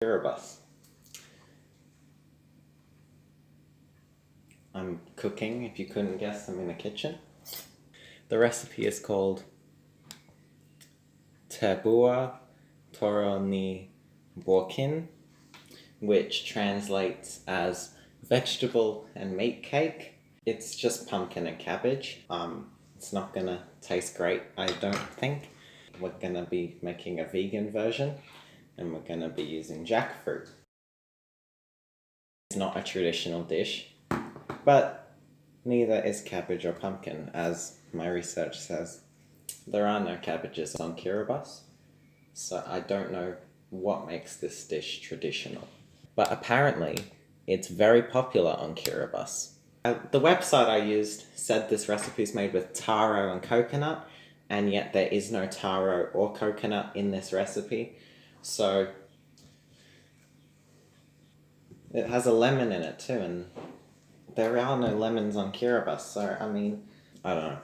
Kiribati. I'm cooking, if you couldn't guess, I'm in the kitchen. The recipe is called Tabua Toro ni Bokin, which translates as vegetable and meat cake. It's just pumpkin and cabbage. It's not gonna taste great, I don't think. We're gonna be making a vegan version, and we're gonna be using jackfruit. It's not a traditional dish, but neither is cabbage or pumpkin, as my research says. There are no cabbages on Kiribati, so I don't know what makes this dish traditional. But apparently, it's very popular on Kiribati. The website I used said this recipe is made with taro and coconut, and yet there is no taro or coconut in this recipe. So it has a lemon in it too, and there are no lemons on Kiribati, so I mean, I don't know.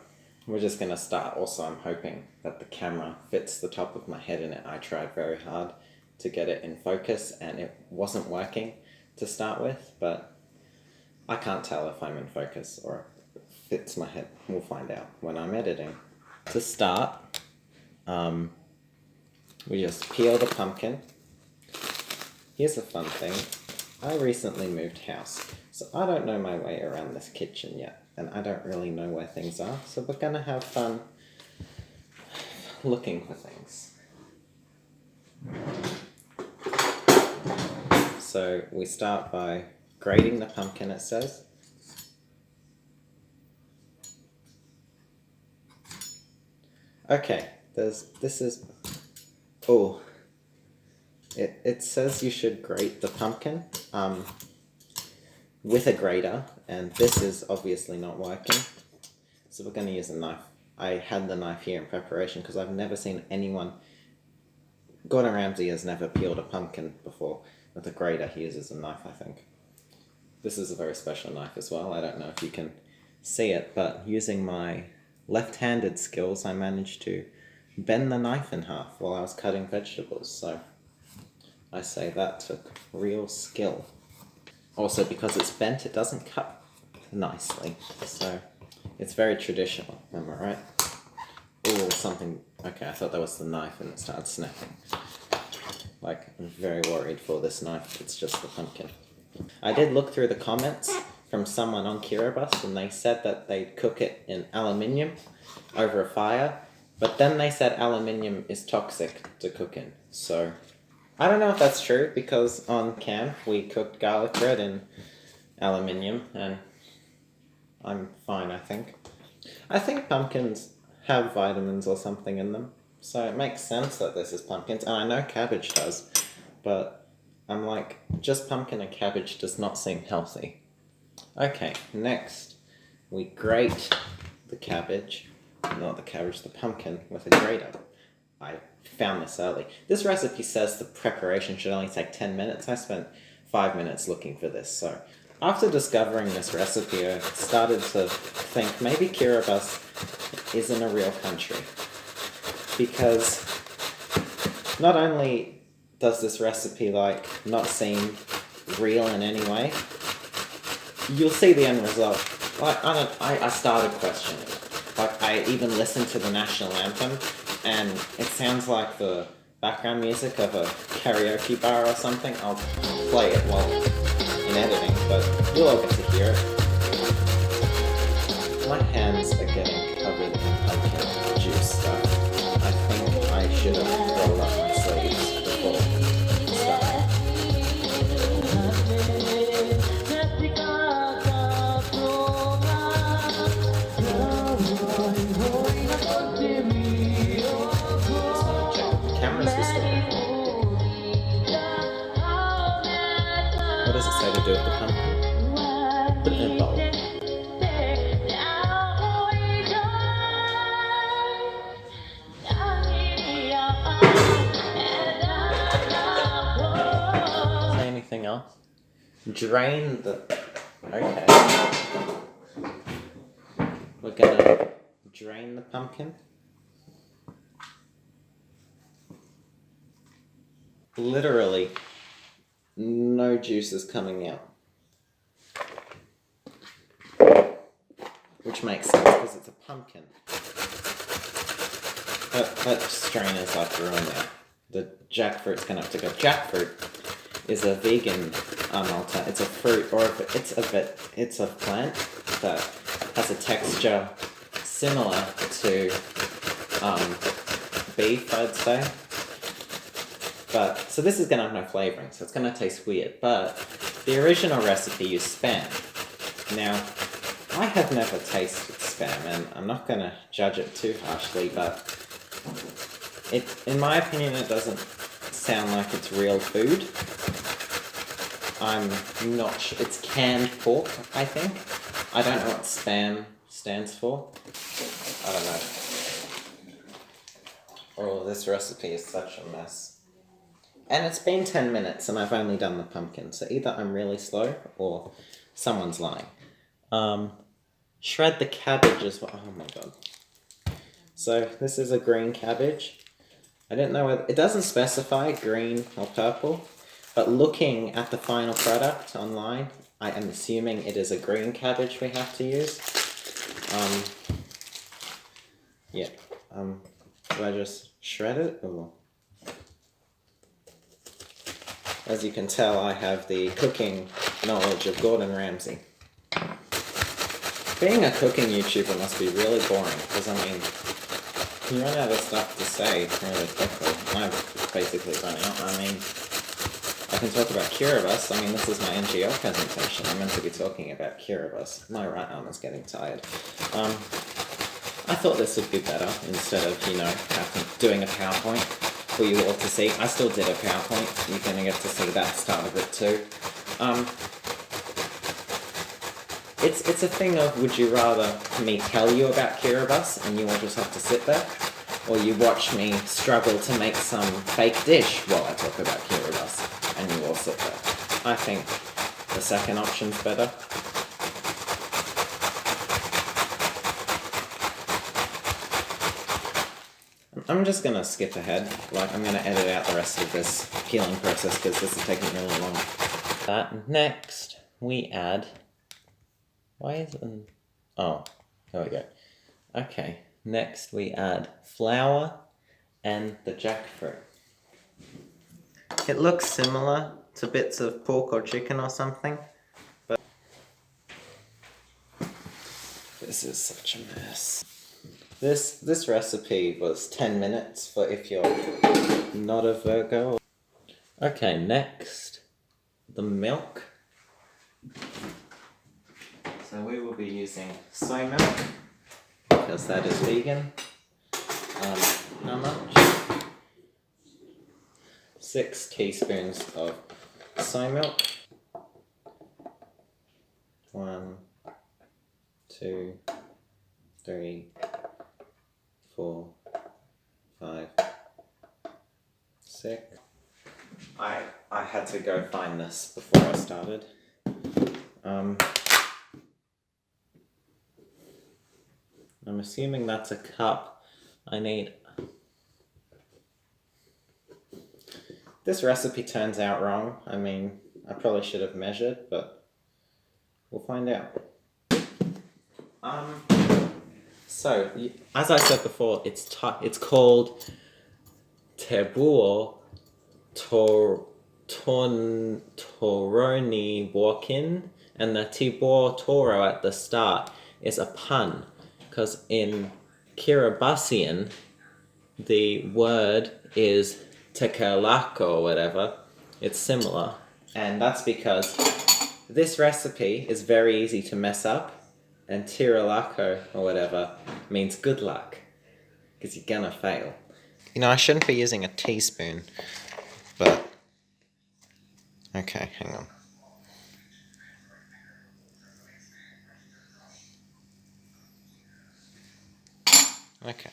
We're just gonna start. Also, I'm hoping that the camera fits the top of my head in it. I tried very hard to get it in focus, and it wasn't working to start with, but I can't tell if I'm in focus or if it fits my head. We'll find out when I'm editing. To start, we just peel the pumpkin. Here's a fun thing. I recently moved house, so I don't know my way around this kitchen yet, and I don't really know where things are, so we're gonna have fun looking for things. So we start by grating the pumpkin, it says. Okay, it says you should grate the pumpkin with a grater, and this is obviously not working, so we're going to use a knife. I had the knife here in preparation because I've never seen anyone. Gordon Ramsay has never peeled a pumpkin before with a grater. He uses a knife, I think. This is a very special knife as well. I don't know if you can see it, but using my left-handed skills, I managed to bend the knife in half while I was cutting vegetables, so I say that took real skill. Also, because it's bent, it doesn't cut nicely, so it's very traditional, am I right? Ooh, something. Okay, I thought that was the knife and it started snapping. Like, I'm very worried for this knife. It's just the pumpkin. I did look through the comments from someone on Kiribati, and they said that they'd cook it in aluminium over a fire, but then they said aluminium is toxic to cook in. So I don't know if that's true, because on camp we cooked garlic bread in aluminium, and I'm fine, I think. I think pumpkins have vitamins or something in them, so it makes sense that this is pumpkins, and I know cabbage does, but I'm like, just pumpkin and cabbage does not seem healthy. Okay, next we grate the cabbage, not the cabbage, the pumpkin, with a grater. I found this early. This recipe says the preparation should only take 10 minutes. I spent 5 minutes looking for this, so after discovering this recipe, I started to think maybe Kiribati isn't a real country, because not only does this recipe not seem real in any way, you'll see the end result. I started questioning it. I even listened to the national anthem, and it sounds like the background music of a karaoke bar or something. I'll play it while in editing, but you'll all get to hear it. My hands are getting covered in pumpkin juice stuff. I think I should have rolled up my sleeves before starting. What does it say to do with the pumpkin? Put it in a bowl. Say anything else? Drain the... Okay. We're gonna drain the pumpkin. Literally no juice is coming out. Which makes sense because it's a pumpkin. That strainer's like ruined now. The jackfruit's gonna have to go. Jackfruit is a vegan malta. It's a fruit, or it's a plant that has a texture similar to beef, I'd say. But so this is gonna have no flavoring, so it's gonna taste weird. But the original recipe used spam. Now, I have never tasted spam, and I'm not gonna judge it too harshly, but in my opinion, it doesn't sound like it's real food. I'm not sure. It's canned pork, I think. I don't know what spam stands for. I don't know. Oh, this recipe is such a mess. And it's been 10 minutes and I've only done the pumpkin, so either I'm really slow or someone's lying. Shred the cabbage as well. Oh my god. So this is a green cabbage. I don't know whether, it doesn't specify green or purple, but looking at the final product online, I am assuming it is a green cabbage we have to use. Do I just shred it? Or... As you can tell, I have the cooking knowledge of Gordon Ramsay. Being a cooking YouTuber must be really boring, because I mean, you run out of stuff to say really quickly. I'm basically running out. I mean, I can talk about Kiribati. I mean, this is my NGL presentation. I'm meant to be talking about Kiribati. My right arm is getting tired. I thought this would be better instead of, doing a PowerPoint for you all to see. I still did a PowerPoint. You're going to get to see that start of it too. It's a thing of, would you rather me tell you about Kiribati and you will just have to sit there, or you watch me struggle to make some fake dish while I talk about Kiribati and you all sit there? I think the second option's better. I'm just gonna skip ahead. I'm gonna edit out the rest of this peeling process because this is taking really long. Next, we add... Why is it... Oh, there we go. Okay, next we add flour and the jackfruit. It looks similar to bits of pork or chicken or something, but... This is such a mess. This recipe was 10 minutes for if you're not a Virgo. Okay, next, the milk. So we will be using soy milk, because that is vegan. How much? 6 teaspoons of soy milk. 1, 2, 3, 4, 5, 6. I had to go find this before I started. I'm assuming that's a cup. I need... This recipe turns out wrong. I mean, I probably should have measured, but we'll find out. So, as I said before, it's called Tebuo Toroni Walk-in, and the Tibor Toro at the start is a pun, because in Kiribatian, the word is tekelako or whatever. It's similar, and that's because this recipe is very easy to mess up, and tiralako or whatever means good luck, because you're gonna fail. I shouldn't be using a teaspoon, but... Okay, hang on. Okay.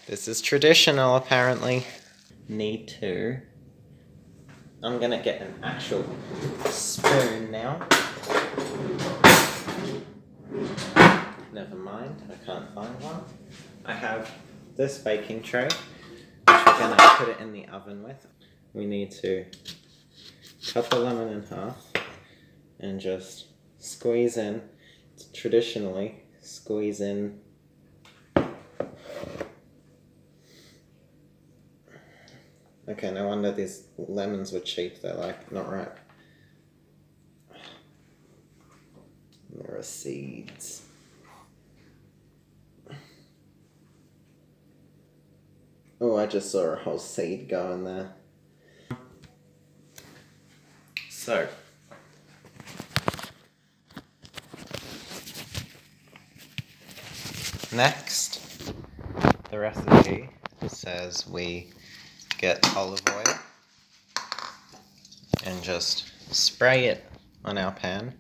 This is traditional, apparently. Need to... I'm gonna get an actual spoon now. Never mind, I can't find one. I have this baking tray, which we're going to put it in the oven with. We need to cut the lemon in half and just squeeze in, traditionally squeeze in okay, no wonder these lemons were cheap, they're like not ripe. There are seeds. Oh, I just saw a whole seed go in there. So, next, the recipe says we get olive oil and just spray it on our pan.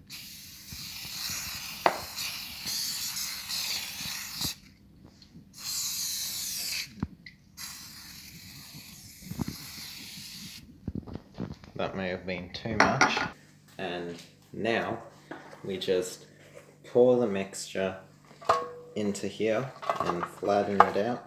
That may have been too much. And now we just pour the mixture into here and flatten it out.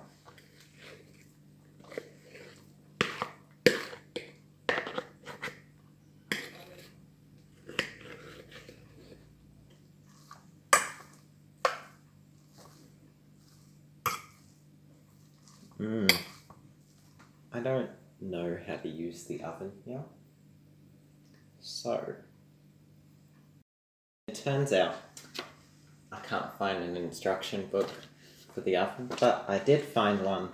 I don't know how to use the oven here. So, it turns out I can't find an instruction book for the oven, but I did find one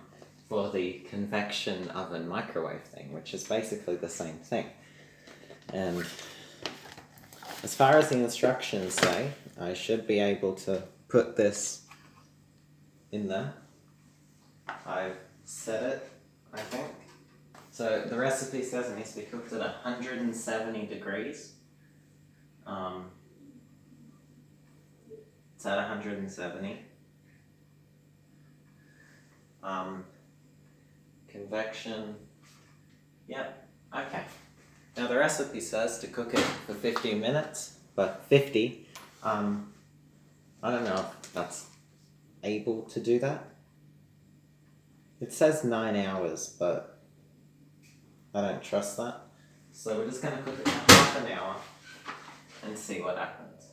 for the convection oven microwave thing, which is basically the same thing. And as far as the instructions say, I should be able to put this in there. I've set it, I think. So the recipe says it needs to be cooked at 170 degrees. It's at 170. Convection. Yep. Okay. Now the recipe says to cook it for 15 minutes, but 50. I don't know if that's able to do that. It says 9 hours, but I don't trust that. So we're just going to cook it for half an hour and see what happens.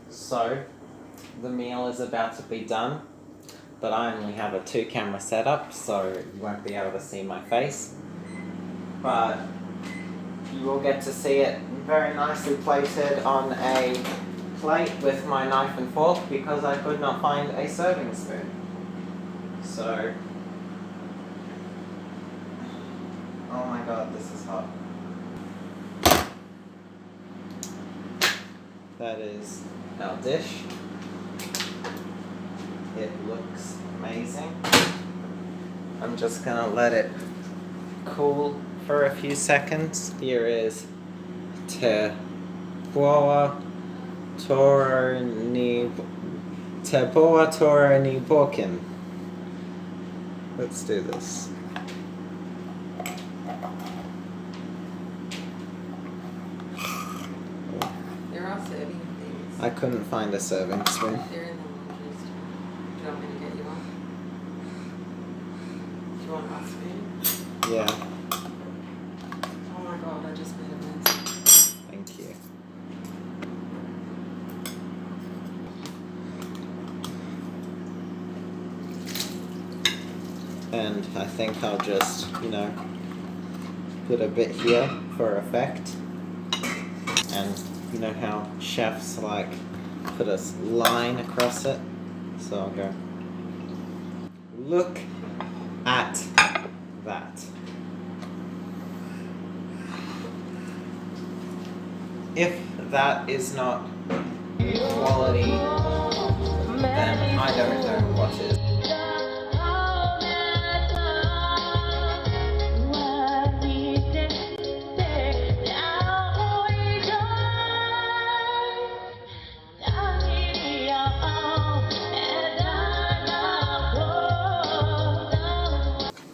So, the meal is about to be done, but I only have a 2-camera setup, so you won't be able to see my face. But you will get to see it very nicely plated on a plate with my knife and fork because I could not find a serving spoon. So, oh my god, this is hot. That is our dish. It looks amazing. I'm just gonna let it cool for a few seconds. Here is Te Boa Toro ni Bokin. Let's do this. There are serving things. I couldn't find a serving spoon. They're in the laundry store. Do you want me to get you one? Do you want a spoon? Yeah, Oh my god, I just made a mess. thank you. And I think I'll just, put a bit here for effect. And you know how chefs like put a line across it? So I'll go. Look at that. If that is not quality, then I don't know what is.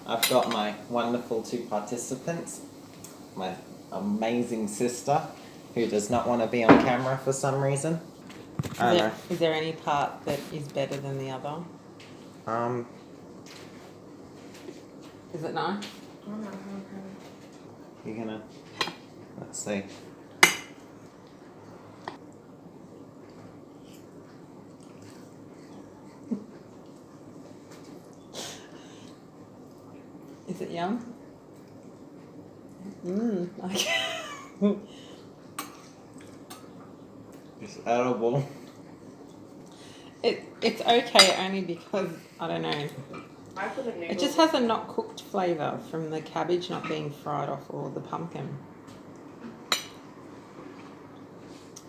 I've got my wonderful 2 participants, my amazing sister, who does not want to be on camera for some reason. Is there any part that is better than the other? Is it nice? I don't know how You're gonna. Let's see. Is it yum? Okay. It's edible. It's okay only because I don't know. I put a noodle. It just has a not cooked flavour from the cabbage not being fried off or the pumpkin.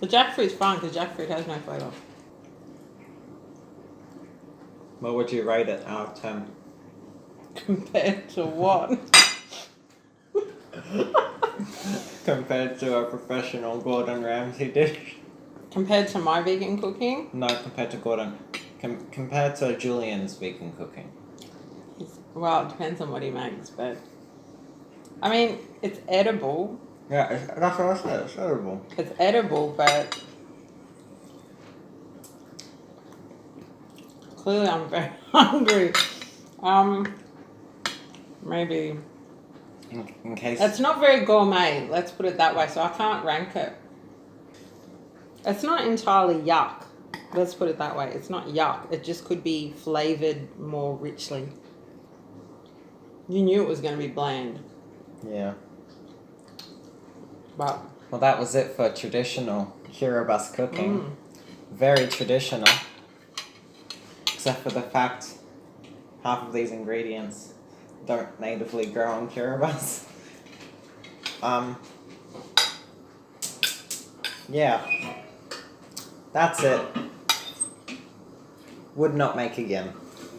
The jackfruit's fine because jackfruit has no flavour. What would you rate it out of 10? Compared to what? Compared to a professional Gordon Ramsay dish? Compared to my vegan cooking? No, compared to Gordon. Compared to Julian's vegan cooking. Well, it depends on what he makes, but I mean, it's edible. Yeah, that's what I said. It's edible. It's edible, but clearly I'm very hungry. Maybe In case. it's not very gourmet. Let's put it that way. So I can't rank it. It's not entirely yuck. Let's put it that way. It's not yuck. It just could be flavored more richly. You knew it was going to be bland, Yeah. but Well, that was it for traditional Kiribati cooking. Very traditional. Except for the fact half of these ingredients don't natively grow in Kiribati. Yeah. That's it. Would not make again.